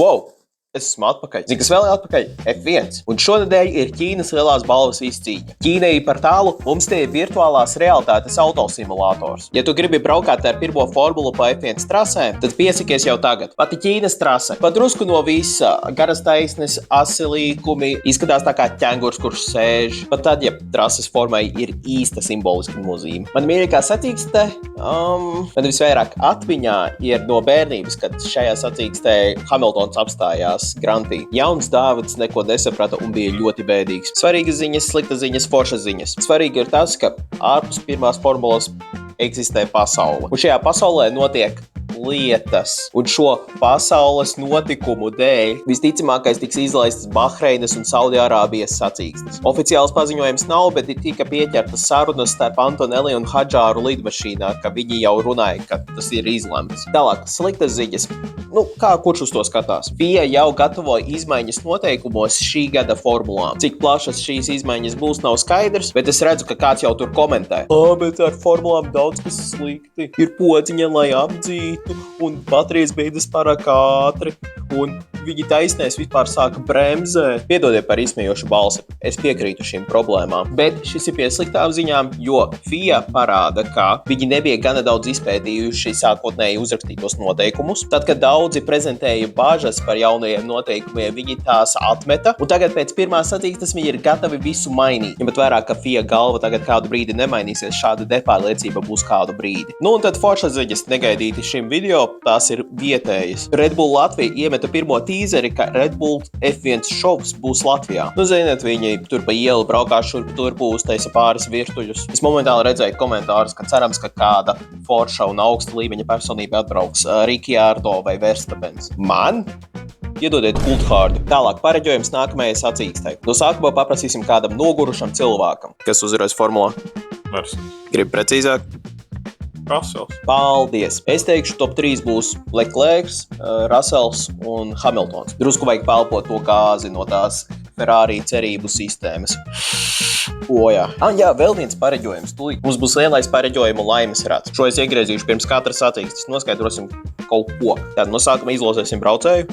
Wow! Es esmu atpakaļ. Zini, kas vēl ir atpakaļ? F1. Un šonedēļ ir Ķīnas lielās balvas izcīņa. Ķīnai par tālu, mums te ir virtuālās realitātes autosimulators. Ja tu gribi braukāt ar pirmo formulu pa F1 trasēm, tad piesakies jau tagad. Pati Ķīnas trase. Pat drusku no visa. Garas taisnes, asilīkumi, izskatās tā kā ķengurs, kurš sēž. Pat tad, ja trases formai ir īsta simboliska nozīme. Man mīļākā sacīkste, man visvairāk atmiņā ir no bērnības, kad šajā sacīkstē Hamiltons apstājās Grantī. Jauns Dāvids neko nesaprata un bija ļoti bēdīgs. Svarīgas ziņas, sliktas ziņas, foršas ziņas. Svarīgi ir tas, ka ārpus pirmās formulas eksistē pasaule. Un šajā pasaulē notiek lietas. Un šo pasaules notikumu dēļ visticamākais tiks izlaistas Bahreinas un Saudi-Arābijas sacīkstes. Oficiāls paziņojums nav, bet ir tika pieķertas sarunas starp Antonelli un Hadžāru lidmašīnā, ka viņi jau runāja, ka tas ir izlemts. Tālāk, sliktas ziņas. Kā kurš uz to skatās? FIA jau gatavoja izmaiņas noteikumos šī gada formulām. Cik plašas šīs izmaiņas būs, nav skaidrs, bet es redzu, ka kāds jau tur komentē. Bet ar formulām daudz kas slikti. Ir podziņa, lai apdzītu, un baterijas beidzas pārāk ātri, un viņi taisnēs vispār sāka bremzēt. Piedodiet par izsmejošu balsi, es piekrītu šīm problēmām, bet šis ir pie sliktām ziņām, jo FIA parāda, ka viņi nebija gana daudz izpētījuši sākotnēji uzrakstītos noteikumus. Tad, kad daudzi prezentēja bažas par jaunajiem noteikumiem, viņi tās atmeta, un tagad pēc pirmās sacīkstes viņi ir gatavi visu mainīt. Ņemot vērā, ka FIA galva tagad kādu brīdi nemainīsies, šāda nepārliecība būs kādu brīdi. Un tad foršas ziņas negaidīti šim video, tās ir vietējas. Red Bull Latvija iemeta pirmo tīzeri, ka Red Bull F1 šovs būs Latvijā. Ziniet, viņi tur pa ielu braukās šurp turpu, uztaisa pāris virtuļus. Es momentāli redzēju komentārus, ka cerams, ka kāda forša un augsta līmeņa personība atbrauks Ricciardo vai Verstappens. Man? Iedodiet Kulthārdu. Tālāk pareģojums nākamajai sacīkstei. No sākumā paprasīsim kādam nogurušam cilvēkam, kas uzvarēs formulā. Gribu precīzāk? Russells. Paldies! Es teikšu, top 3 būs Leclercs, Russells un Hamiltons. Drusku vajag pelpot to gāzi no tās Ferrari cerību sistēmas. Jā, vēl viens pareģojums. Mums būs lielais pareģojumu laimes rats. Šo es iegriezīšu pirms katras sacīkstes. Noskaidrosim kaut ko. Tad no sākuma izlozēsim braucēju.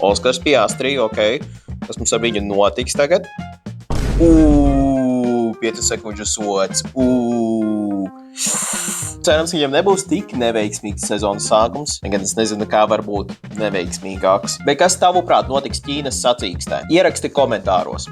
Oskars Piastri, ok. Kas mums ar viņu notiks tagad? 5 sekundžu sots. Cerams, viņam nebūs tik neveiksmīgs sezonas sākums. Gan es nezinu, kā var būt neveiksmīgāks. Bet kas tavuprāt notiks Ķīnas sacīkstē? Ieraksti komentāros.